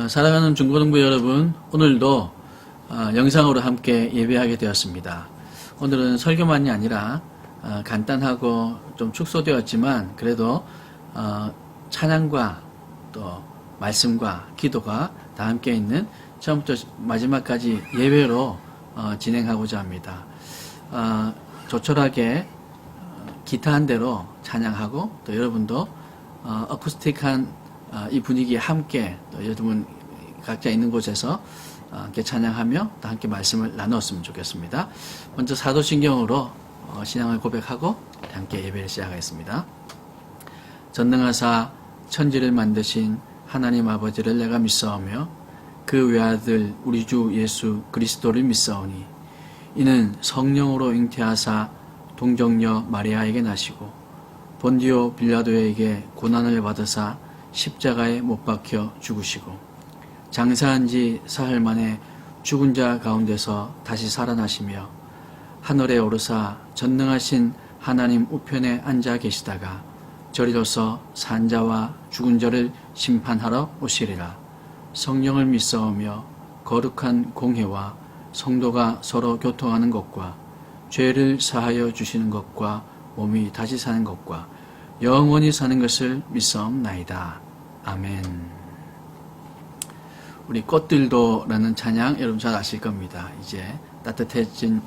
사랑하는 중고등부 여러분, 오늘도 영상으로 함께 예배하게 되었습니다. 오늘은 설교만이 아니라 간단하고 좀 축소되었지만 그래도 찬양과 또 말씀과 기도가 다 함께 있는 처음부터 마지막까지 예배로 진행하고자 합니다. 조촐하게 기타 한 대로 찬양하고 또 여러분도 어쿠스틱한 이 분위기에 함께 또 여러분 각자 있는 곳에서 함께 찬양하며 또 함께 말씀을 나누었으면 좋겠습니다. 먼저 사도신경으로 신앙을 고백하고 함께 예배를 시작하겠습니다. 전능하사 천지를 만드신 하나님 아버지를 내가 믿사오며 그 외아들 우리 주 예수 그리스도를 믿사오니 이는 성령으로 잉태하사 동정녀 마리아에게 나시고 본디오 빌라도에게 고난을 받으사 십자가에 못 박혀 죽으시고 장사한 지 사흘 만에 죽은 자 가운데서 다시 살아나시며 하늘에 오르사 전능하신 하나님 우편에 앉아 계시다가 저리로서 산 자와 죽은 자를 심판하러 오시리라. 성령을 믿사오며 거룩한 공회와 성도가 서로 교통하는 것과 죄를 사하여 주시는 것과 몸이 다시 사는 것과 영원히 사는 것을 믿사옵나이다. 아멘. 우리 꽃들도라는 찬양 여러분 잘 아실 겁니다. 이제 따뜻해진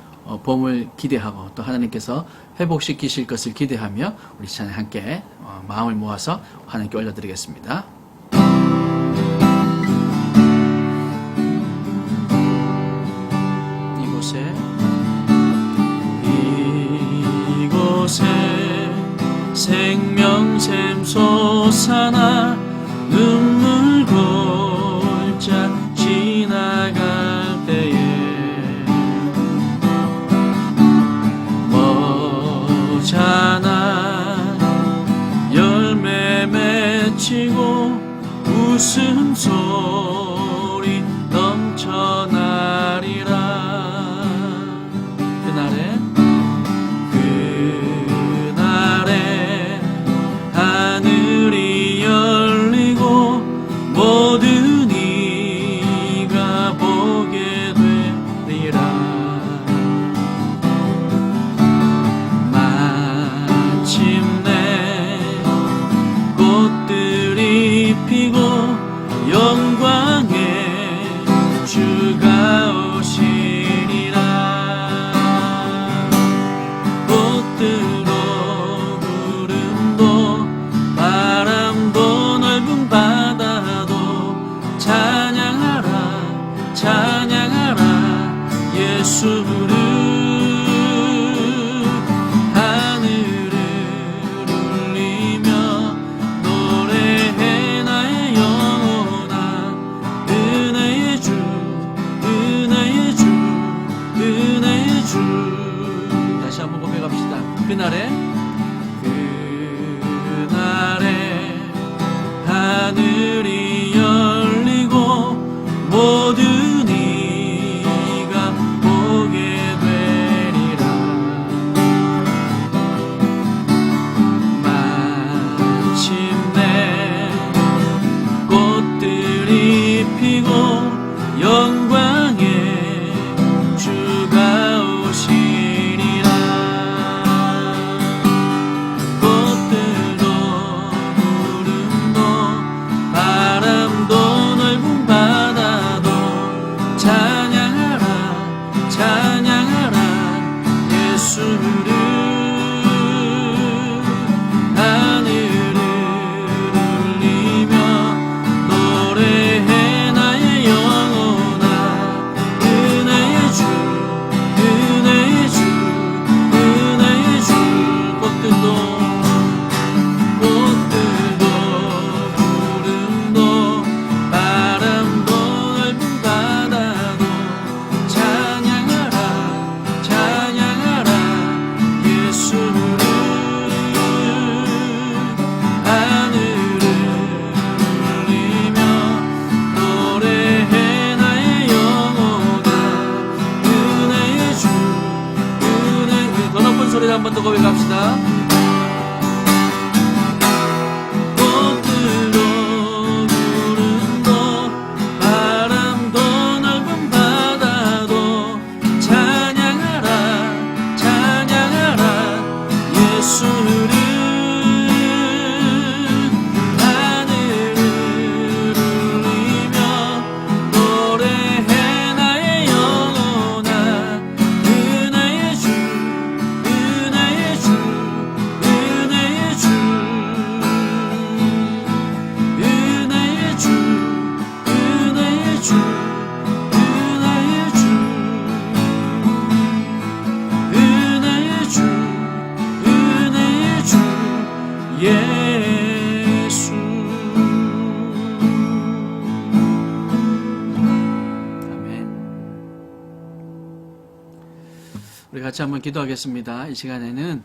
봄을 기대하고 또 하나님께서 회복시키실 것을 기대하며 우리 찬양 함께 마음을 모아서 하나님께 올려드리겠습니다. 이곳에 생명샘 솟아나 눈물 골짜 지나갈 때에 머자나 열매 맺히고 웃음소리 넘쳐나리라. 그날에 하늘이 열리고 모든 이가 보게 되리라. 마침내 꽃들이 피고 영광의 주가 오시리라. 꽃들도 구름도 바람도 넓은 바다도 찬양하라 찬양하라 예수를. 하늘을 울리며 노래해 나의 영혼아. 은혜의 주 은혜의 주 은혜의 주. 다시 한번 고백합시다. 그날에 하늘이 열리고 모든 이가 보게 되리라. 마침내 꽃들이 피고 영광의 주가 오시리라. 꽃들도 구름도 바람 같이 한번 기도하겠습니다. 이 시간에는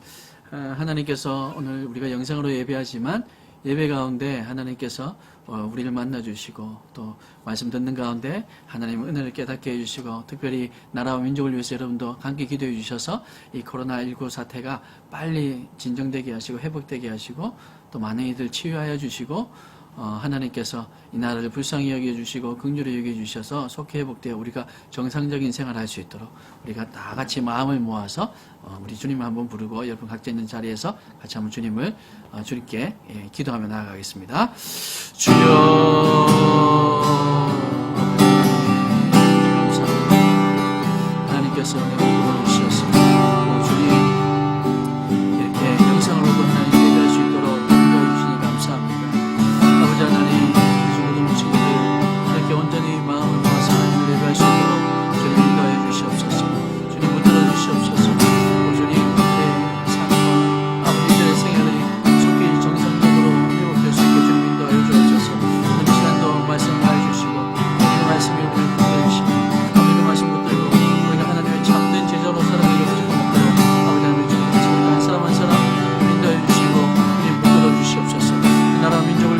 하나님께서 오늘 우리가 영상으로 예배하지만 예배 가운데 하나님께서 우리를 만나주시고 또 말씀 듣는 가운데 하나님의 은혜를 깨닫게 해주시고 특별히 나라와 민족을 위해서 여러분도 함께 기도해 주셔서 이 코로나19 사태가 빨리 진정되게 하시고 회복되게 하시고 또 많은 이들 치유하여 주시고 하나님께서 이 나라를 불쌍히 여겨주시고 긍휼히 여겨주셔서 속히 회복되어 우리가 정상적인 생활을 할 수 있도록 우리가 다 같이 마음을 모아서 우리 주님을 한번 부르고 여러분 각자 있는 자리에서 같이 한번 주님께 기도하며 나아가겠습니다. 주여 감사합니다. 하나님께서 내가 불러주셨습니다. 주님 이렇게 영상으로도 하나님 예배할 수 있도록 인도해 주시니 감사합니다. 아버지 하나님, 우리 친구들 이렇게 온전히 마음을 모아서 하나님을 예배할 수 있도록 주님 인도하여 주시옵소서. 주님 붙들어 주시옵소서. 주님 우리의 삶과 아버지들의 생활이 속히 정상적으로 회복될 수 있게 주님 인도하여 주옵소서. 오늘 이 시간도 말씀하여 주시고 그 말씀이 우리를 붙들어 주시고 아버지 그 말씀 붙들고 우리가 하나님의 참된 제자로 살아가게 해주시고 아버지 하나님 주님 한 사람 한 사람 인도하여 주시고 주님 붙들어 주시옵소서. 그 나라 민족을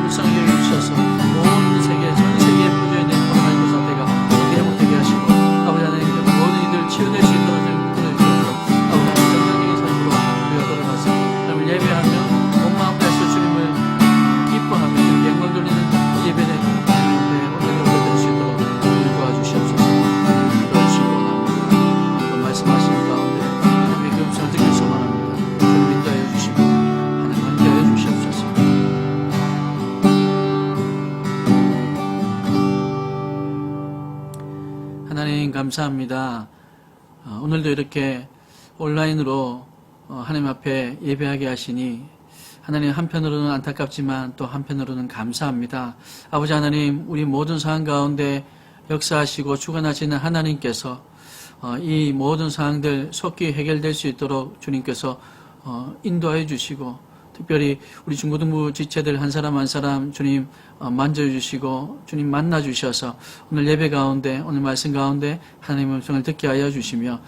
불쌍히 여겨주셔서 모든 세계, 전 세계에 퍼져있는 코로나19 사태가 어떻게 회복되게 하시고 아버지 하나님 모든 이들 치유될 수 있도록 붙들어 주시도록 아버지 하나님 정상적인 삶으로 우리가 돌아가서 하나님을 예배하며 온 마음 다해서 주님을 기뻐하며 주님께 영광 돌리는 예배를 오늘도 올려드릴 수 있도록 우리를 도와주시옵소서. 도와주시고 원합니다. 또 말씀하시는 가운데 주님의 그 음성을 듣길 소망합니다. 주님 인도하여 주시고 하나님 함께하여 주시옵소서. 하나님 감사합니다. 오늘도 이렇게 온라인으로 하나님 앞에 예배하게 하시니 하나님 한편으로는 안타깝지만 또 한편으로는 감사합니다. 아버지 하나님 우리 모든 상황 가운데 역사하시고 주관하시는 하나님께서 이 모든 상황들 속히 해결될 수 있도록 주님께서 인도하여 주시고 특별히 우리 중고등부 지체들 한 사람 한 사람 주님 만져주시고 주님 만나주셔서 오늘 예배 가운데 오늘 말씀 가운데 하나님의 음성을 듣게 하여 주시며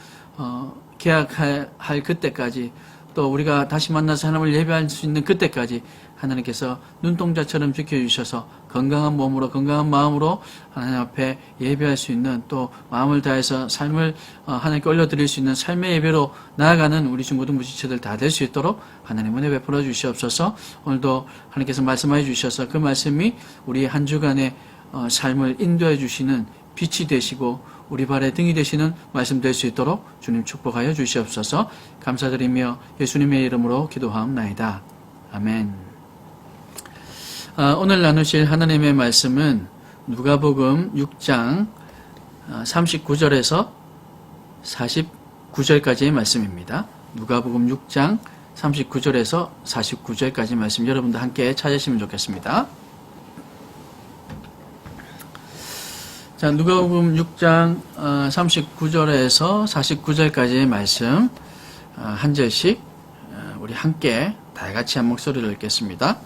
계약할 그때까지 또 우리가 다시 만나서 하나님을 예배할 수 있는 그때까지 하나님께서 눈동자처럼 지켜주셔서 건강한 몸으로 건강한 마음으로 하나님 앞에 예배할 수 있는 또 마음을 다해서 삶을 하나님께 올려드릴 수 있는 삶의 예배로 나아가는 우리 중고등부 지체들 다 될 수 있도록 하나님 은혜 베풀어 주시옵소서. 오늘도 하나님께서 말씀해 주셔서 그 말씀이 우리 한 주간의 삶을 인도해 주시는 빛이 되시고 우리 발의 등이 되시는 말씀 될 수 있도록 주님 축복하여 주시옵소서. 감사드리며 예수님의 이름으로 기도하옵나이다. 아멘. 오늘 나누실 하나님의 말씀은 누가복음 6장 39절에서 49절까지의 말씀입니다. 누가복음 6장 39절에서 49절까지 말씀 여러분도 함께 찾으시면 좋겠습니다. 자, 누가복음 6장 39절에서 49절까지의 말씀 한 절씩 우리 함께 다 같이 한 목소리로 읽겠습니다.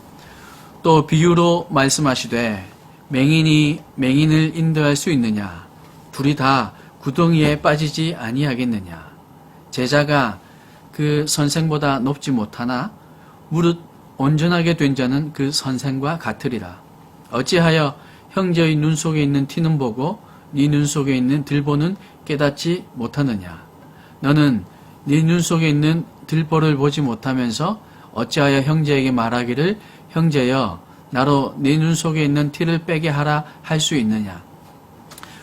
또 비유로 말씀하시되 맹인이 맹인을 인도할 수 있느냐? 둘이 다 구덩이에 빠지지 아니하겠느냐? 제자가 그 선생보다 높지 못하나 무릇 온전하게 된 자는 그 선생과 같으리라. 어찌하여 형제의 눈 속에 있는 티는 보고 네 눈 속에 있는 들보는 깨닫지 못하느냐? 너는 네 눈 속에 있는 들보를 보지 못하면서 어찌하여 형제에게 말하기를 형제여 나로 네 눈 속에 있는 티를 빼게 하라 할 수 있느냐?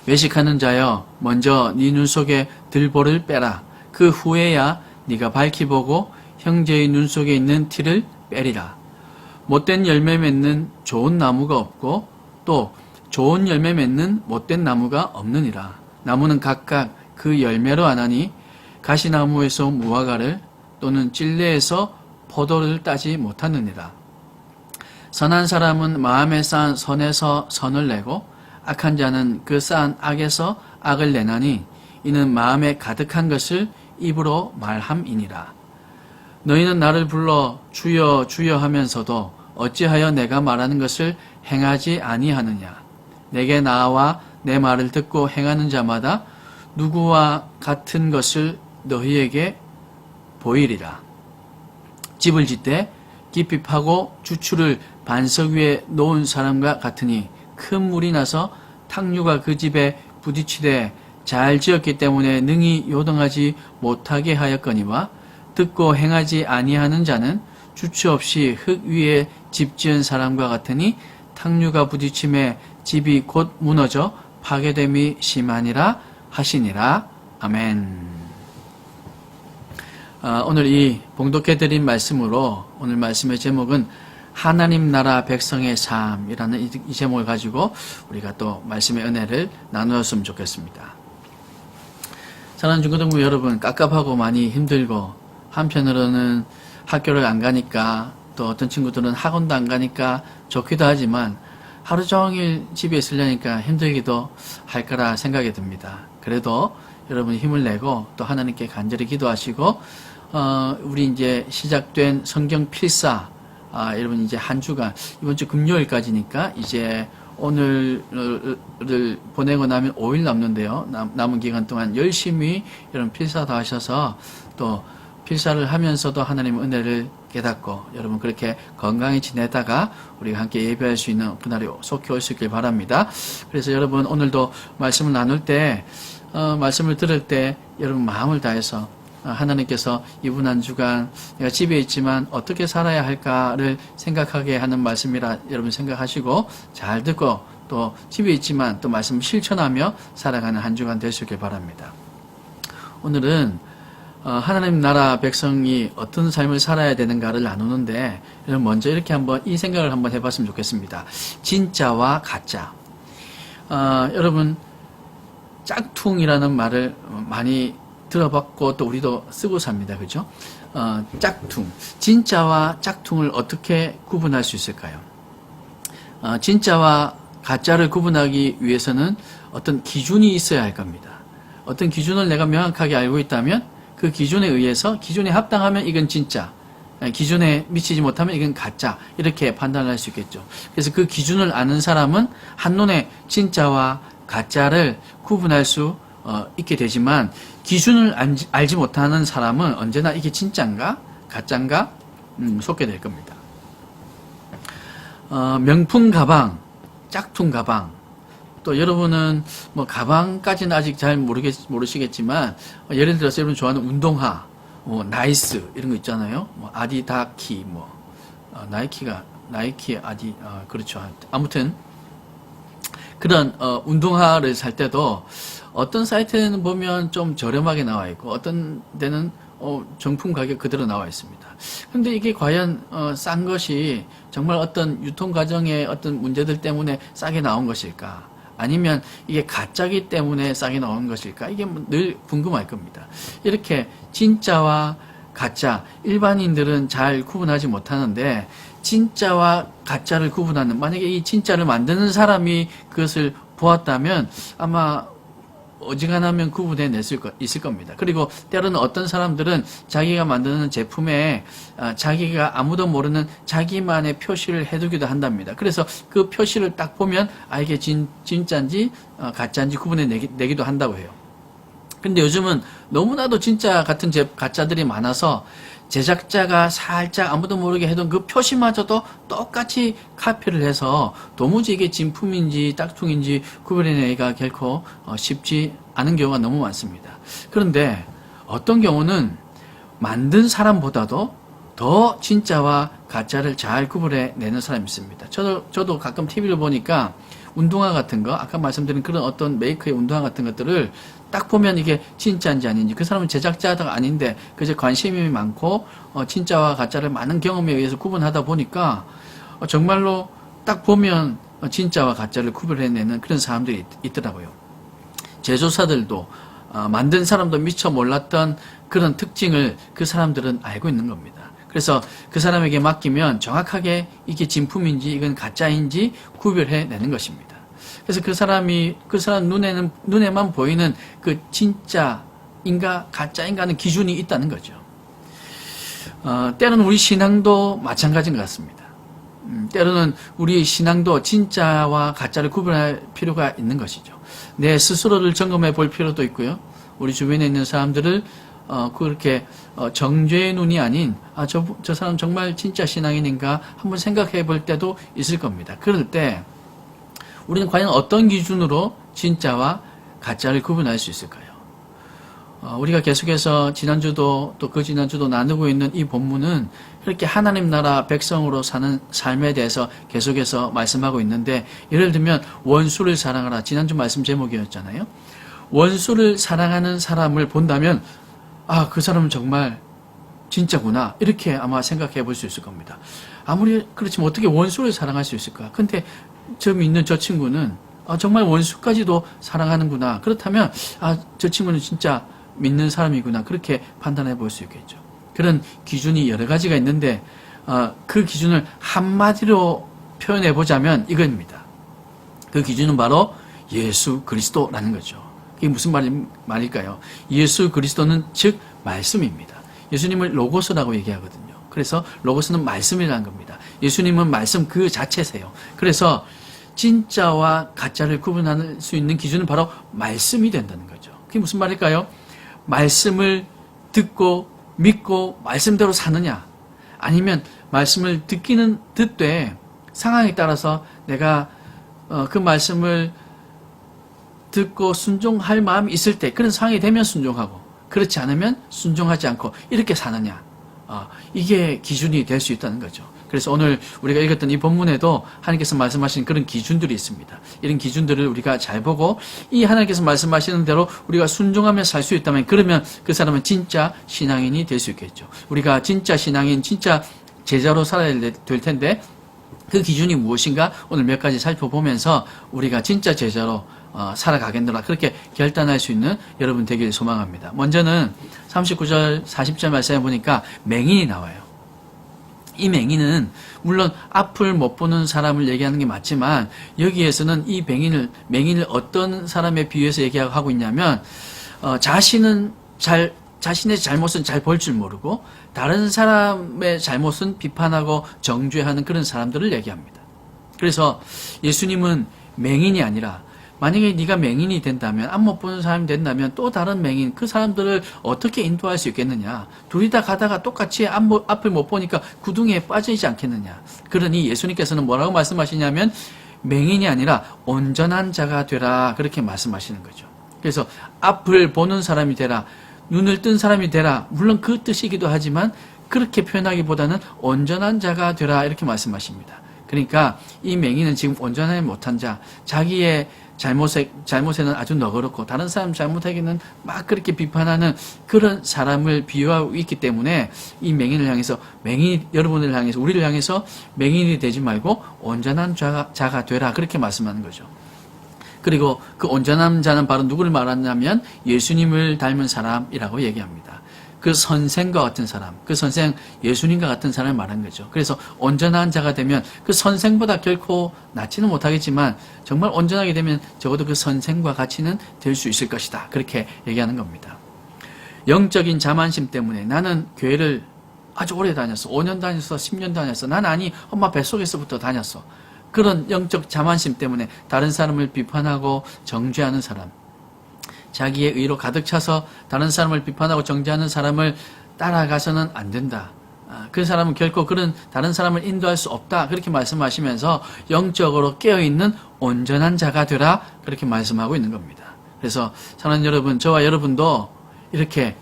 외식하는 자여 먼저 네 눈 속에 들보를 빼라. 그 후에야 네가 밝히 보고 형제의 눈 속에 있는 티를 빼리라. 못된 열매 맺는 좋은 나무가 없고 또 좋은 열매 맺는 못된 나무가 없느니라. 나무는 각각 그 열매로 아나니 가시나무에서 무화과를 또는 찔레에서 포도를 따지 못하느니라. 선한 사람은 마음에 쌓은 선에서 선을 내고 악한 자는 그 쌓은 악에서 악을 내나니 이는 마음에 가득한 것을 입으로 말함이니라. 너희는 나를 불러 주여 주여 하면서도 어찌하여 내가 말하는 것을 행하지 아니하느냐? 내게 나와 내 말을 듣고 행하는 자마다 누구와 같은 것을 너희에게 보이리라. 집을 짓되 깊이 파고 주추를 반석 위에 놓은 사람과 같으니 큰 물이 나서 탕류가 그 집에 부딪히되 잘 지었기 때문에 능히 요동하지 못하게 하였거니와 듣고 행하지 아니하는 자는 주추 없이 흙 위에 집 지은 사람과 같으니 탕류가 부딪힘에 집이 곧 무너져 파괴됨이 심하니라 하시니라. 아멘. 오늘 이 봉독해드린 말씀으로 오늘 말씀의 제목은 하나님 나라 백성의 삶이라는 이 제목을 가지고 우리가 또 말씀의 은혜를 나누었으면 좋겠습니다. 사랑하는 중고등부 여러분, 깝깝하고 많이 힘들고 한편으로는 학교를 안 가니까 또 어떤 친구들은 학원도 안 가니까 좋기도 하지만 하루 종일 집에 있으려니까 힘들기도 할 거라 생각이 듭니다. 그래도 여러분이 힘을 내고 또 하나님께 간절히 기도하시고 우리 이제 시작된 성경 필사 여러분 이제 한 주간 이번 주 금요일까지니까 이제 오늘을 보내고 나면 5일 남는데요. 남은 기간 동안 열심히 여러분 필사도 하셔서 또 필사를 하면서도 하나님의 은혜를 깨닫고 여러분 그렇게 건강히 지내다가 우리가 함께 예배할 수 있는 그날이 속히 올 수 있길 바랍니다. 그래서 여러분 오늘도 말씀을 나눌 때 말씀을 들을 때 여러분 마음을 다해서 하나님께서 이번 한 주간 내가 집에 있지만 어떻게 살아야 할까를 생각하게 하는 말씀이라 여러분 생각하시고 잘 듣고 또 집에 있지만 또 말씀을 실천하며 살아가는 한 주간 될 수 있길 바랍니다. 오늘은 하나님 나라 백성이 어떤 삶을 살아야 되는가를 나누는데 먼저 이렇게 한번 이 생각을 한번 해봤으면 좋겠습니다. 진짜와 가짜. 여러분 짝퉁이라는 말을 많이 들어봤고 또 우리도 쓰고 삽니다. 그죠? 짝퉁. 진짜와 짝퉁을 어떻게 구분할 수 있을까요? 진짜와 가짜를 구분하기 위해서는 어떤 기준이 있어야 할 겁니다. 어떤 기준을 내가 명확하게 알고 있다면 그 기준에 의해서 기준에 합당하면 이건 진짜, 기준에 미치지 못하면 이건 가짜 이렇게 판단을 할 수 있겠죠. 그래서 그 기준을 아는 사람은 한눈에 진짜와 가짜를 구분할 수 있게 되지만 기준을 알지 못하는 사람은 언제나 이게 진짜인가 가짜인가 속게 될 겁니다. 명품 가방, 짝퉁 가방. 또 여러분은 뭐 가방까지는 아직 잘 모르시겠지만 예를 들어서 여러분 좋아하는 운동화, 나이스 이런 거 있잖아요. 뭐 아디다키, 나이키 그렇죠. 아무튼 그런 운동화를 살 때도 어떤 사이트에는 보면 좀 저렴하게 나와 있고 어떤 데는 정품 가격 그대로 나와 있습니다. 근데 이게 과연 싼 것이 정말 어떤 유통 과정의 어떤 문제들 때문에 싸게 나온 것일까? 아니면 이게 가짜기 때문에 싸게 나온 것일까? 이게 늘 궁금할 겁니다. 이렇게 진짜와 가짜, 일반인들은 잘 구분하지 못하는데 진짜와 가짜를 구분하는, 만약에 이 진짜를 만드는 사람이 그것을 보았다면 아마 어지간하면 구분해낼 수 있을 겁니다. 그리고 때로는 어떤 사람들은 자기가 만드는 제품에 자기가 아무도 모르는 자기만의 표시를 해두기도 한답니다. 그래서 그 표시를 딱 보면 이게 진짜인지 가짜인지 구분해내기도 한다고 해요. 근데 요즘은 너무나도 진짜 같은 가짜들이 많아서 제작자가 살짝 아무도 모르게 해둔 그 표시마저도 똑같이 카피를 해서 도무지 이게 진품인지 짝퉁인지 구별해내기가 결코 쉽지 않은 경우가 너무 많습니다. 그런데 어떤 경우는 만든 사람보다도 더 진짜와 가짜를 잘 구별해내는 사람이 있습니다. 저도 가끔 TV를 보니까 운동화 같은 거, 아까 말씀드린 그런 어떤 메이커의 운동화 같은 것들을 딱 보면 이게 진짜인지 아닌지, 그 사람은 제작자가 아닌데 그저 관심이 많고 진짜와 가짜를 많은 경험에 의해서 구분하다 보니까 정말로 딱 보면 진짜와 가짜를 구별해내는 그런 사람들이 있더라고요. 제조사들도 만든 사람도 미처 몰랐던 그런 특징을 그 사람들은 알고 있는 겁니다. 그래서 그 사람에게 맡기면 정확하게 이게 진품인지 이건 가짜인지 구별해내는 것입니다. 그래서 그 사람 눈에만 보이는 그 진짜인가 가짜인가 하는 기준이 있다는 거죠. 때로는 우리 신앙도 마찬가지인 것 같습니다. 때로는 우리 신앙도 진짜와 가짜를 구분할 필요가 있는 것이죠. 내 스스로를 점검해 볼 필요도 있고요. 우리 주변에 있는 사람들을 그렇게 정죄의 눈이 아닌 저 사람 정말 진짜 신앙인인가 한번 생각해 볼 때도 있을 겁니다. 그럴 때 우리는 과연 어떤 기준으로 진짜와 가짜를 구분할 수 있을까요? 우리가 계속해서 지난주도 또 그 지난주도 나누고 있는 이 본문은 그렇게 하나님 나라 백성으로 사는 삶에 대해서 계속해서 말씀하고 있는데, 예를 들면 원수를 사랑하라, 지난주 말씀 제목이었잖아요. 원수를 사랑하는 사람을 본다면 그 사람은 정말 진짜구나 이렇게 아마 생각해 볼 수 있을 겁니다. 아무리 그렇지만 어떻게 원수를 사랑할 수 있을까? 근데 저 믿는 저 친구는 정말 원수까지도 사랑하는구나. 그렇다면 저 친구는 진짜 믿는 사람이구나. 그렇게 판단해 볼 수 있겠죠. 그런 기준이 여러 가지가 있는데 그 기준을 한마디로 표현해 보자면 이겁니다. 그 기준은 바로 예수 그리스도라는 거죠. 이게 무슨 말일까요? 예수 그리스도는 즉 말씀입니다. 예수님을 로고스라고 얘기하거든요. 그래서 로고스는 말씀이라는 겁니다. 예수님은 말씀 그 자체세요. 그래서 진짜와 가짜를 구분할 수 있는 기준은 바로 말씀이 된다는 거죠. 그게 무슨 말일까요? 말씀을 듣고 믿고 말씀대로 사느냐, 아니면 말씀을 듣되 상황에 따라서 내가 그 말씀을 듣고 순종할 마음이 있을 때 그런 상황이 되면 순종하고, 그렇지 않으면 순종하지 않고 이렇게 사느냐, 이게 기준이 될 수 있다는 거죠. 그래서 오늘 우리가 읽었던 이 본문에도 하나님께서 말씀하신 그런 기준들이 있습니다. 이런 기준들을 우리가 잘 보고 이 하나님께서 말씀하시는 대로 우리가 순종하며 살 수 있다면, 그러면 그 사람은 진짜 신앙인이 될 수 있겠죠. 우리가 진짜 신앙인, 진짜 제자로 살아야 될 텐데 그 기준이 무엇인가 오늘 몇 가지 살펴보면서 우리가 진짜 제자로 살아가겠노라, 그렇게 결단할 수 있는 여러분 되기를 소망합니다. 먼저는 39절 40절 말씀해 보니까 맹인이 나와요. 이 맹인은 물론 앞을 못 보는 사람을 얘기하는 게 맞지만, 여기에서는 이 맹인을 어떤 사람에 비유해서 얘기하고 있냐면 자신의 잘못은 잘 볼 줄 모르고 다른 사람의 잘못은 비판하고 정죄하는 그런 사람들을 얘기합니다. 그래서 예수님은 맹인이 아니라, 만약에 네가 맹인이 된다면, 앞 못 보는 사람이 된다면 또 다른 맹인, 그 사람들을 어떻게 인도할 수 있겠느냐. 둘이 다 가다가 똑같이 앞을 못 보니까 구덩이에 빠지지 않겠느냐. 그러니 예수님께서는 뭐라고 말씀하시냐면 맹인이 아니라 온전한 자가 되라, 그렇게 말씀하시는 거죠. 그래서 앞을 보는 사람이 되라, 눈을 뜬 사람이 되라, 물론 그 뜻이기도 하지만 그렇게 표현하기보다는 온전한 자가 되라 이렇게 말씀하십니다. 그러니까 이 맹인은 지금 온전하지 못한 자, 자기의 잘못에는 아주 너그럽고 다른 사람 잘못하기는 막 그렇게 비판하는 그런 사람을 비유하고 있기 때문에 이 맹인을 향해서, 여러분을 향해서, 우리를 향해서 맹인이 되지 말고 온전한 자가 되라, 그렇게 말씀하는 거죠. 그리고 그 온전한 자는 바로 누구를 말하냐면 예수님을 닮은 사람이라고 얘기합니다. 그 선생과 같은 사람, 그 선생 예수님과 같은 사람을 말한 거죠. 그래서 온전한 자가 되면 그 선생보다 결코 낫지는 못하겠지만 정말 온전하게 되면 적어도 그 선생과 같이는 될 수 있을 것이다, 그렇게 얘기하는 겁니다. 영적인 자만심 때문에 나는 교회를 아주 오래 다녔어, 5년 다녔어, 10년 다녔어, 난 엄마 뱃속에서부터 다녔어, 그런 영적 자만심 때문에 다른 사람을 비판하고 정죄하는 사람, 자기의 의로 가득 차서 다른 사람을 비판하고 정죄하는 사람을 따라가서는 안 된다. 그 사람은 결코 그런 다른 사람을 인도할 수 없다, 그렇게 말씀하시면서 영적으로 깨어있는 온전한 자가 되라, 그렇게 말씀하고 있는 겁니다. 그래서 사랑하는 여러분, 저와 여러분도 이렇게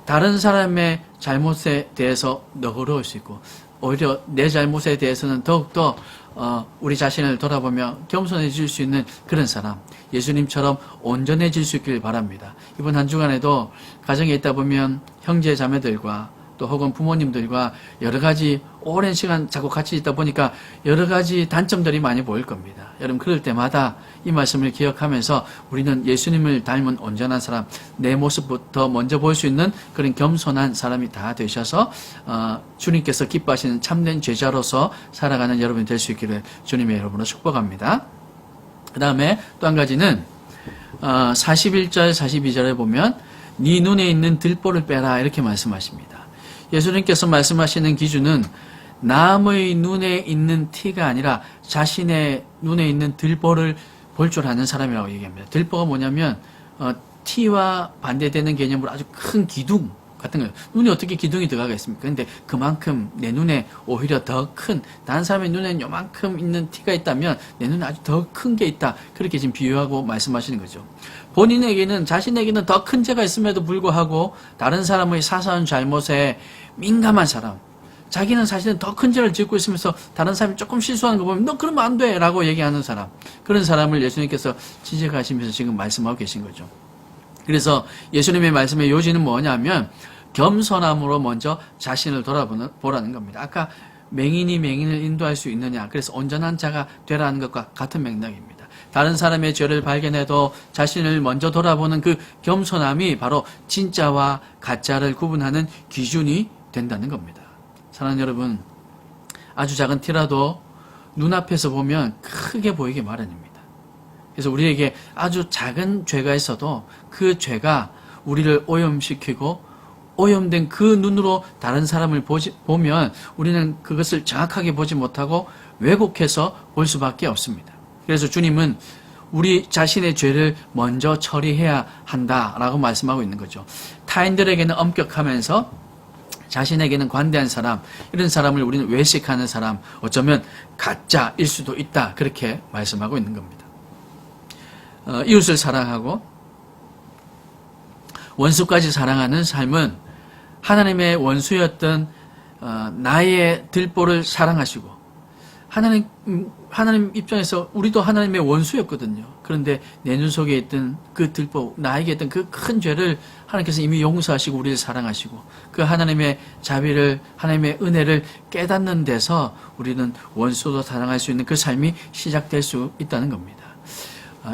다른 사람의 잘못에 대해서 너그러울 수 있고, 오히려 내 잘못에 대해서는 더욱더 우리 자신을 돌아보며 겸손해질 수 있는 그런 사람, 예수님처럼 온전해질 수 있길 바랍니다. 이번 한 주간에도 가정에 있다 보면 형제 자매들과 또 혹은 부모님들과 여러 가지 오랜 시간 자꾸 같이 있다 보니까 여러 가지 단점들이 많이 보일 겁니다. 여러분, 그럴 때마다 이 말씀을 기억하면서 우리는 예수님을 닮은 온전한 사람, 내 모습부터 먼저 볼 수 있는 그런 겸손한 사람이 다 되셔서 주님께서 기뻐하시는 참된 제자로서 살아가는 여러분이 될 수 있기를 주님의 여러분으로 축복합니다. 그 다음에 또 한 가지는 41절 42절에 보면 네 눈에 있는 들보를 빼라, 이렇게 말씀하십니다. 예수님께서 말씀하시는 기준은 남의 눈에 있는 티가 아니라 자신의 눈에 있는 들보를 볼 줄 아는 사람이라고 얘기합니다. 들보가 뭐냐면 티와 반대되는 개념으로 아주 큰 기둥, 같은 거예요. 눈에 어떻게 기둥이 들어가겠습니까? 근데 그만큼 내 눈에 오히려 더 큰, 다른 사람의 눈에는 요만큼 있는 티가 있다면 내 눈에 아주 더 큰 게 있다. 그렇게 지금 비유하고 말씀하시는 거죠. 본인에게는, 자신에게는 더 큰 죄가 있음에도 불구하고 다른 사람의 사소한 잘못에 민감한 사람, 자기는 사실은 더 큰 죄를 짓고 있으면서 다른 사람이 조금 실수하는 거 보면 너 그러면 안 돼! 라고 얘기하는 사람, 그런 사람을 예수님께서 지적하시면서 지금 말씀하고 계신 거죠. 그래서 예수님의 말씀의 요지는 뭐냐면 겸손함으로 먼저 자신을 돌아보라는 겁니다. 아까 맹인이 맹인을 인도할 수 있느냐, 그래서 온전한 자가 되라는 것과 같은 맥락입니다. 다른 사람의 죄를 발견해도 자신을 먼저 돌아보는 그 겸손함이 바로 진짜와 가짜를 구분하는 기준이 된다는 겁니다. 사랑하는 여러분, 아주 작은 티라도 눈앞에서 보면 크게 보이기 마련입니다. 그래서 우리에게 아주 작은 죄가 있어도 그 죄가 우리를 오염시키고 오염된 그 눈으로 다른 사람을 보면 우리는 그것을 정확하게 보지 못하고 왜곡해서 볼 수밖에 없습니다. 그래서 주님은 우리 자신의 죄를 먼저 처리해야 한다라고 말씀하고 있는 거죠. 타인들에게는 엄격하면서 자신에게는 관대한 사람, 이런 사람을 우리는 외식하는 사람, 어쩌면 가짜일 수도 있다, 그렇게 말씀하고 있는 겁니다. 이웃을 사랑하고 원수까지 사랑하는 삶은 하나님의 원수였던 나의 들보를 사랑하시고, 하나님 입장에서 우리도 하나님의 원수였거든요. 그런데 내 눈 속에 있던 그 들보, 나에게 있던 그 큰 죄를 하나님께서 이미 용서하시고 우리를 사랑하시고, 그 하나님의 자비를, 하나님의 은혜를 깨닫는 데서 우리는 원수도 사랑할 수 있는 그 삶이 시작될 수 있다는 겁니다.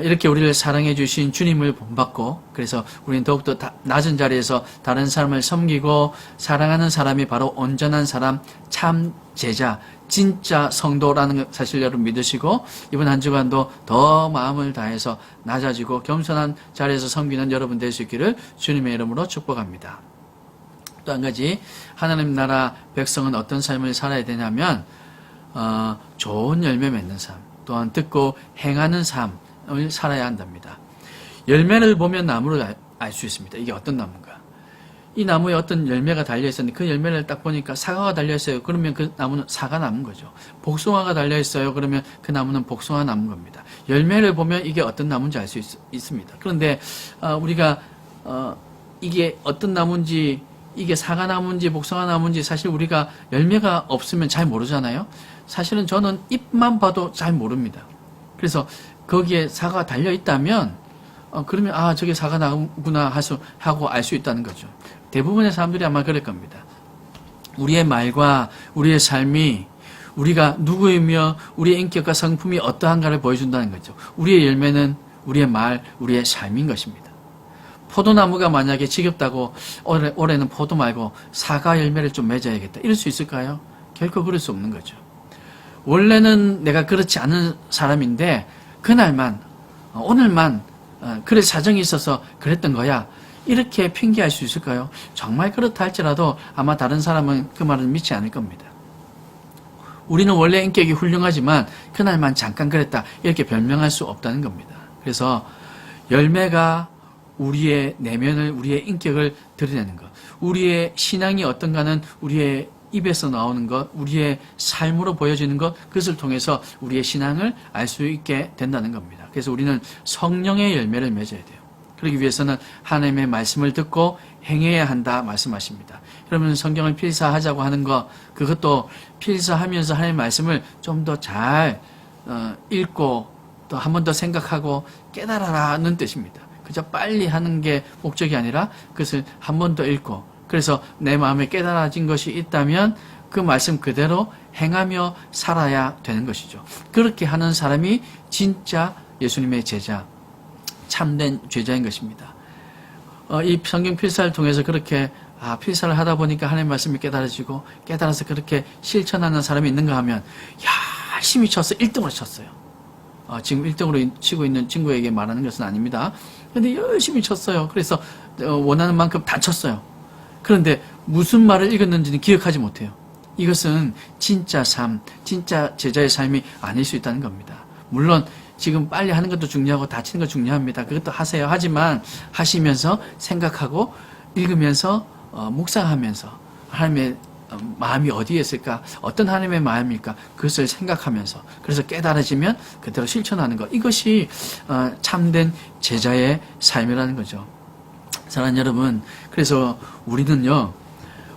이렇게 우리를 사랑해 주신 주님을 본받고, 그래서 우리는 더욱더 낮은 자리에서 다른 사람을 섬기고 사랑하는 사람이 바로 온전한 사람, 참 제자, 진짜 성도라는 사실 여러분 믿으시고, 이번 한 주간도 더 마음을 다해서 낮아지고 겸손한 자리에서 섬기는 여러분 될 수 있기를 주님의 이름으로 축복합니다. 또 한 가지, 하나님 나라 백성은 어떤 삶을 살아야 되냐면 좋은 열매 맺는 삶, 또한 듣고 행하는 삶을 살아야 한답니다. 열매를 보면 나무를 알 수 있습니다. 이게 어떤 나무인가. 이 나무에 어떤 열매가 달려있었는데 그 열매를 딱 보니까 사과가 달려있어요. 그러면 그 나무는 사과나무인 거죠. 복숭아가 달려있어요. 그러면 그 나무는 복숭아 나무인 겁니다. 열매를 보면 이게 어떤 나무인지 알 수 있습니다. 그런데 우리가 이게 어떤 나무인지, 이게 사과나무인지 복숭아나무인지 사실 우리가 열매가 없으면 잘 모르잖아요. 사실은 저는 잎만 봐도 잘 모릅니다. 그래서 거기에 사과가 달려있다면 그러면 저게 사과나무구나 하고 알 수 있다는 거죠. 대부분의 사람들이 아마 그럴 겁니다. 우리의 말과 우리의 삶이 우리가 누구이며 우리의 인격과 성품이 어떠한가를 보여준다는 거죠. 우리의 열매는 우리의 말, 우리의 삶인 것입니다. 포도나무가 만약에 지겹다고 올해는 포도 말고 사과 열매를 좀 맺어야겠다, 이럴 수 있을까요? 결코 그럴 수 없는 거죠. 원래는 내가 그렇지 않은 사람인데 그날만, 오늘만 그럴 사정이 있어서 그랬던 거야, 이렇게 핑계할 수 있을까요? 정말 그렇다 할지라도 아마 다른 사람은 그 말을 믿지 않을 겁니다. 우리는 원래 인격이 훌륭하지만 그날만 잠깐 그랬다, 이렇게 변명할 수 없다는 겁니다. 그래서 열매가 우리의 내면을, 우리의 인격을 드러내는 것, 우리의 신앙이 어떤가는 우리의 입에서 나오는 것, 우리의 삶으로 보여지는 것, 그것을 통해서 우리의 신앙을 알 수 있게 된다는 겁니다. 그래서 우리는 성령의 열매를 맺어야 돼요. 그러기 위해서는 하나님의 말씀을 듣고 행해야 한다 말씀하십니다. 그러면 성경을 필사하자고 하는 것, 그것도 필사하면서 하나님의 말씀을 좀 더 잘 읽고 또 한 번 더 생각하고 깨달아라는 뜻입니다. 그저 빨리 하는 게 목적이 아니라 그것을 한 번 더 읽고, 그래서 내 마음에 깨달아진 것이 있다면 그 말씀 그대로 행하며 살아야 되는 것이죠. 그렇게 하는 사람이 진짜 예수님의 제자, 참된 제자인 것입니다. 이 성경 필사를 통해서 그렇게 필사를 하다 보니까 하나님의 말씀이 깨달아지고, 깨달아서 그렇게 실천하는 사람이 있는가 하면 열심히 쳤어요. 1등으로 쳤어요. 지금 1등으로 치고 있는 친구에게 말하는 것은 아닙니다. 그런데 열심히 쳤어요. 그래서 원하는 만큼 다 쳤어요. 그런데 무슨 말을 읽었는지는 기억하지 못해요. 이것은 진짜 삶, 진짜 제자의 삶이 아닐 수 있다는 겁니다. 물론 지금 빨리 하는 것도 중요하고 다치는 것 중요합니다. 그것도 하세요. 하지만 하시면서 생각하고 읽으면서 묵상하면서 하나님의 마음이 어디에 있을까? 어떤 하나님의 마음일까? 그것을 생각하면서 그래서 깨달아지면 그대로 실천하는 것. 이것이 참된 제자의 삶이라는 거죠. 사랑하는 여러분, 그래서 우리는요,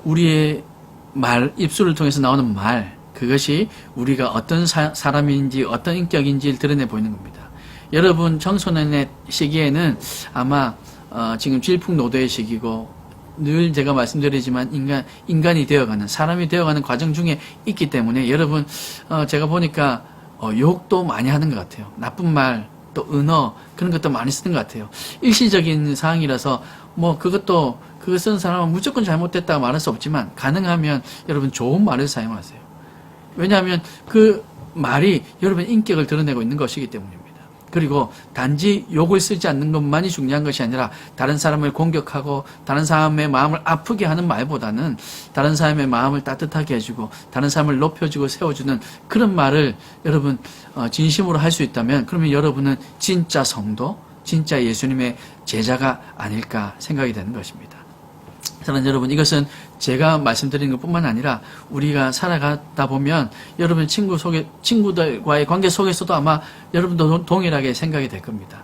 우리의 말, 입술을 통해서 나오는 말, 그것이 우리가 어떤 사람인지 어떤 인격인지를 드러내 보이는 겁니다. 여러분 청소년의 시기에는 아마 지금 질풍노도의 시기고 늘 제가 말씀드리지만 인간이 되어가는, 사람이 되어가는 과정 중에 있기 때문에 여러분 제가 보니까 욕도 많이 하는 것 같아요. 나쁜 말, 또 은어 그런 것도 많이 쓰는 것 같아요. 일시적인 상황이라서 뭐 그거 쓰는 사람은 무조건 잘못됐다고 말할 수 없지만 가능하면 여러분 좋은 말을 사용하세요. 왜냐하면 그 말이 여러분의 인격을 드러내고 있는 것이기 때문입니다. 그리고 단지 욕을 쓰지 않는 것만이 중요한 것이 아니라 다른 사람을 공격하고 다른 사람의 마음을 아프게 하는 말보다는 다른 사람의 마음을 따뜻하게 해주고 다른 사람을 높여주고 세워주는 그런 말을 여러분 진심으로 할 수 있다면 그러면 여러분은 진짜 성도, 진짜 예수님의 제자가 아닐까 생각이 되는 것입니다. 사랑하는 여러분, 이것은 제가 말씀드리는 것뿐만 아니라 우리가 살아가다 보면 여러분 친구들과의 관계 속에서도 아마 여러분도 동일하게 생각이 될 겁니다.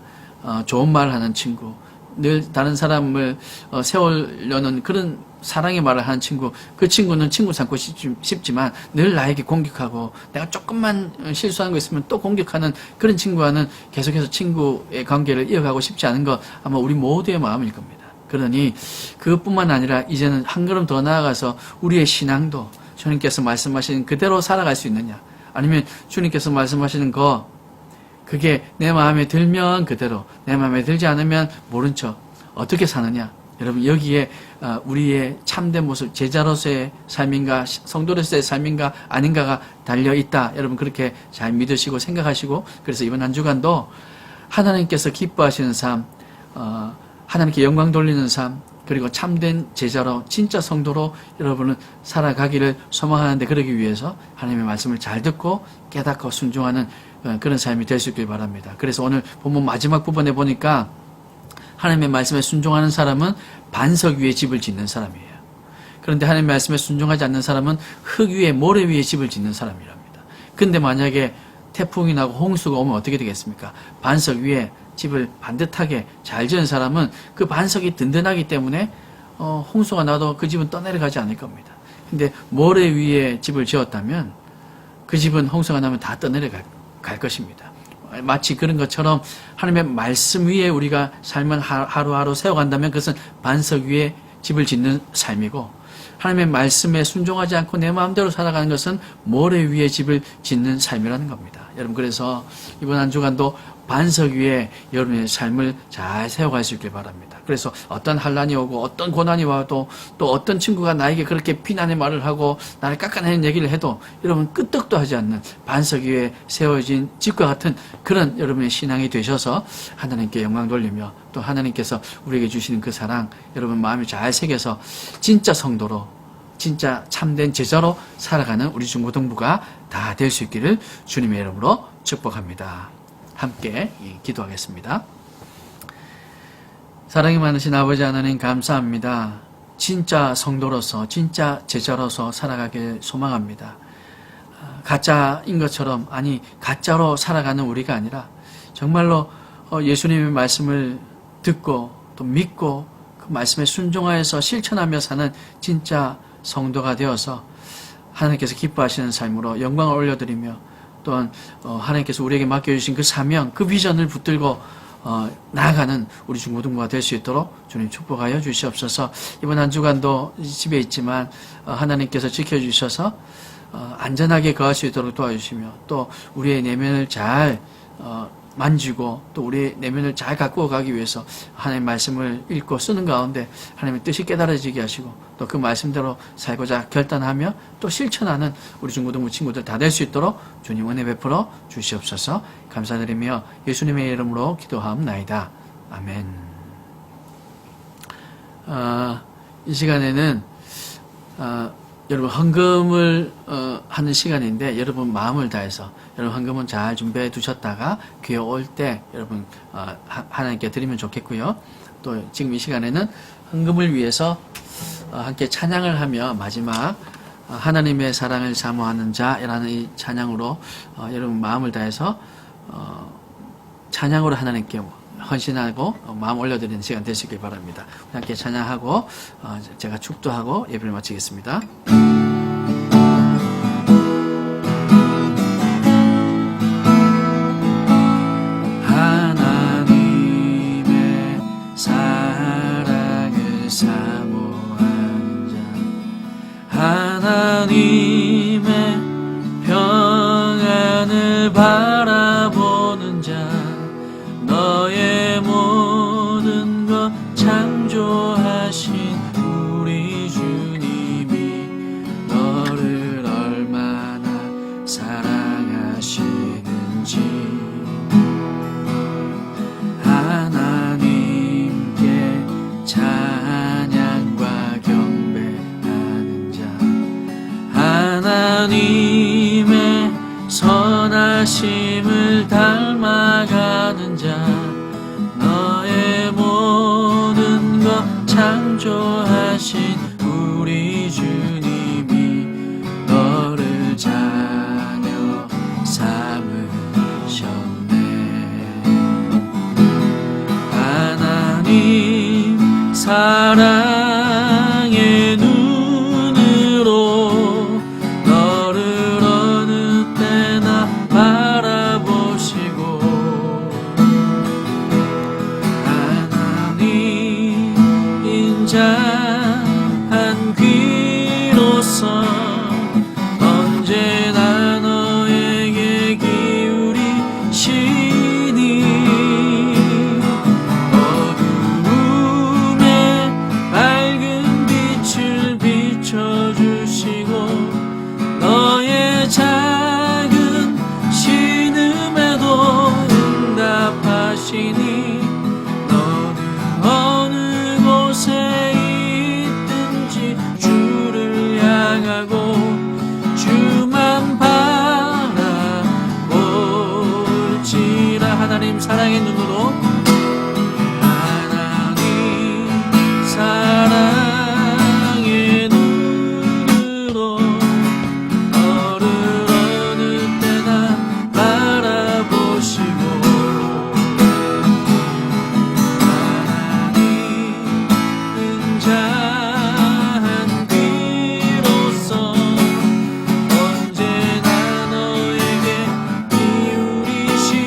좋은 말 하는 친구, 늘 다른 사람을 세우려는 그런 사랑의 말을 하는 친구, 그 친구는 친구 삼고 싶지만 늘 나에게 공격하고 내가 조금만 실수하는 거 있으면 또 공격하는 그런 친구와는 계속해서 친구의 관계를 이어가고 싶지 않은 것 아마 우리 모두의 마음일 겁니다. 그러니 그것뿐만 아니라 이제는 한 걸음 더 나아가서 우리의 신앙도 주님께서 말씀하시는 그대로 살아갈 수 있느냐, 아니면 주님께서 말씀하시는 그게 내 마음에 들면 그대로, 내 마음에 들지 않으면 모른 척 어떻게 사느냐. 여러분 여기에 우리의 참된 모습, 제자로서의 삶인가 성도로서의 삶인가 아닌가가 달려있다. 여러분 그렇게 잘 믿으시고 생각하시고, 그래서 이번 한 주간도 하나님께서 기뻐하시는 삶, 하나님께 영광 돌리는 삶, 그리고 참된 제자로 진짜 성도로 여러분은 살아가기를 소망하는데, 그러기 위해서 하나님의 말씀을 잘 듣고 깨닫고 순종하는 그런 삶이 될 수 있길 바랍니다. 그래서 오늘 본문 마지막 부분에 보니까 하나님의 말씀에 순종하는 사람은 반석 위에 집을 짓는 사람이에요. 그런데 하나님의 말씀에 순종하지 않는 사람은 흙 위에, 모래 위에 집을 짓는 사람이랍니다. 근데 만약에 태풍이 나고 홍수가 오면 어떻게 되겠습니까? 반석 위에 집을 반듯하게 잘 지은 사람은 그 반석이 든든하기 때문에 홍수가 나도 그 집은 떠내려가지 않을 겁니다. 근데 모래 위에 집을 지었다면 그 집은 홍수가 나면 다 떠내려갈 것입니다. 마치 그런 것처럼 하나님의 말씀 위에 우리가 삶을 하루하루 세워간다면 그것은 반석 위에 집을 짓는 삶이고, 하나님의 말씀에 순종하지 않고 내 마음대로 살아가는 것은 모래 위에 집을 짓는 삶이라는 겁니다. 여러분 그래서 이번 한 주간도 반석 위에 여러분의 삶을 잘 세워갈 수 있길 바랍니다. 그래서 어떤 환난이 오고 어떤 고난이 와도 또 어떤 친구가 나에게 그렇게 비난의 말을 하고 나를 깎아내는 얘기를 해도 여러분 끄떡도 하지 않는 반석 위에 세워진 집과 같은 그런 여러분의 신앙이 되셔서 하나님께 영광 돌리며 또 하나님께서 우리에게 주시는 그 사랑 여러분 마음에 잘 새겨서 진짜 성도로, 진짜 참된 제자로 살아가는 우리 중고등부가 다 될 수 있기를 주님의 이름으로 축복합니다. 함께 기도하겠습니다. 사랑이 많으신 아버지 하나님 감사합니다. 진짜 성도로서, 진짜 제자로서 살아가길 소망합니다. 가짜인 것처럼, 아니 가짜로 살아가는 우리가 아니라 정말로 예수님의 말씀을 듣고 또 믿고 그 말씀에 순종하여서 실천하며 사는 진짜 성도가 되어서 하나님께서 기뻐하시는 삶으로 영광을 올려드리며 또한 하나님께서 우리에게 맡겨주신 그 사명, 그 비전을 붙들고 나아가는 우리 중고등부가 될 수 있도록 주님 축복하여 주시옵소서. 이번 한 주간도 집에 있지만 하나님께서 지켜주셔서 안전하게 거할 수 있도록 도와주시며 또 우리의 내면을 잘 만지고 또 우리의 내면을 잘 가꾸어 가기 위해서 하나님의 말씀을 읽고 쓰는 가운데 하나님의 뜻이 깨달아지게 하시고 또 그 말씀대로 살고자 결단하며 또 실천하는 우리 중고등부 친구들 다 될 수 있도록 주님 은혜 베풀어 주시옵소서. 감사드리며 예수님의 이름으로 기도하옵나이다. 아멘. 이 시간에는 여러분 헌금을 하는 시간인데 여러분 마음을 다해서 여러분 헌금은 잘 준비해 두셨다가 교회 올 때 여러분 하나님께 드리면 좋겠고요. 또 지금 이 시간에는 헌금을 위해서 함께 찬양을 하며 마지막 하나님의 사랑을 사모하는 자라는 이 찬양으로 여러분 마음을 다해서 찬양으로 하나님께 헌신하고 마음 올려드리는 시간 되시길 바랍니다. 함께 찬양하고 제가 축도하고 예배를 마치겠습니다. 하나님의 사랑을 사모하는 자, 하나님의 평안을 바라보는 자, 너의 모든 것 창조하신 우리 주님이 너를 얼마나 사랑하시는지 하나님께 찬양과 경배하는 자, 하나님의 선하심을 닮아가는 자, 너의 모든 것 창조하신 우리 주님이 너를 자녀 삼으셨네. 하나님 사랑의 눈으로 너를 어느 때나 바라보시고 하나님 인자한 귀로서 언제나 너에게 기울이시니 어두움에 밝은 빛을 비춰주시고 너의 작은 신음에도 응답하시니 너는 어느 곳에 있든지 주를 향하고 주만 바라볼지라. 하나님 사랑의 눈으로 하나님 사랑의 눈으로 너를 어느 때나 바라보시고 하나님 은자한 귀로서 언제나 너에게 기울이시니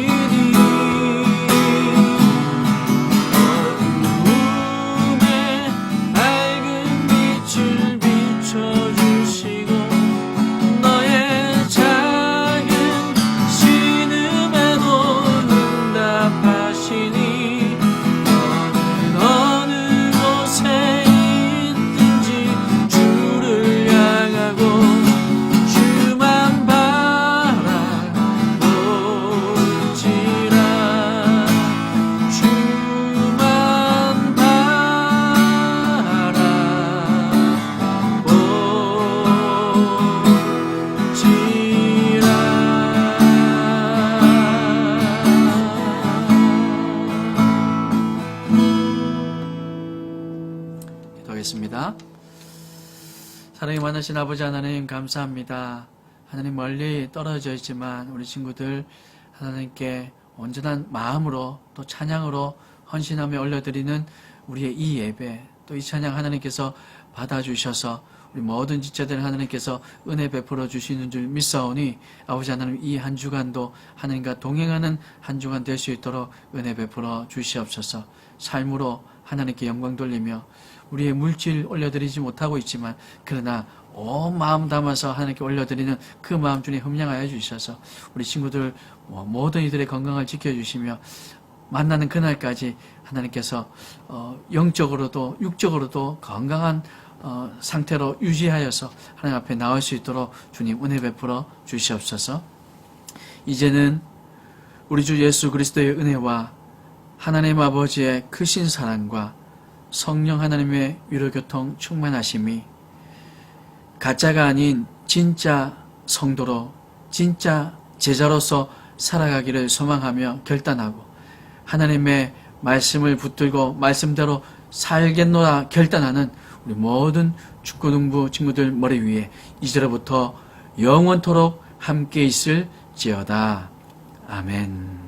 어두움에 밝은 빛을 비춰주시고 너의 작은 신음에도 응답하시니 너는 어느 곳에 있든지 주를 향하고 주만 바라볼지라. 주만 기도하겠습니다. 사랑이 많으신 아버지 하나님 감사합니다. 하나님 멀리 떨어져 있지만 우리 친구들 하나님께 온전한 마음으로 또 찬양으로 헌신하며 올려드리는 우리의 이 예배, 또 이 찬양 하나님께서 받아주셔서 우리 모든 지체들 하나님께서 은혜 베풀어 주시는 줄 믿사오니 아버지 하나님 이 한 주간도 하나님과 동행하는 한 주간 될 수 있도록 은혜 베풀어 주시옵소서. 삶으로 하나님께 영광 돌리며 우리의 물질 올려드리지 못하고 있지만 그러나 온 마음 담아서 하나님께 올려드리는 그 마음 주님 흠량하여 주셔서 우리 친구들 모든 이들의 건강을 지켜주시며 만나는 그날까지 하나님께서 영적으로도 육적으로도 건강한 상태로 유지하여서 하나님 앞에 나올 수 있도록 주님 은혜 베풀어 주시옵소서. 이제는 우리 주 예수 그리스도의 은혜와 하나님 아버지의 크신 사랑과 성령 하나님의 위로교통 충만하심이 가짜가 아닌 진짜 성도로 진짜 제자로서 살아가기를 소망하며 결단하고 하나님의 말씀을 붙들고 말씀대로 살겠노라 결단하는 우리 모든 축구동부 친구들 머리 위에 이제로부터 영원토록 함께 있을지어다. 아멘.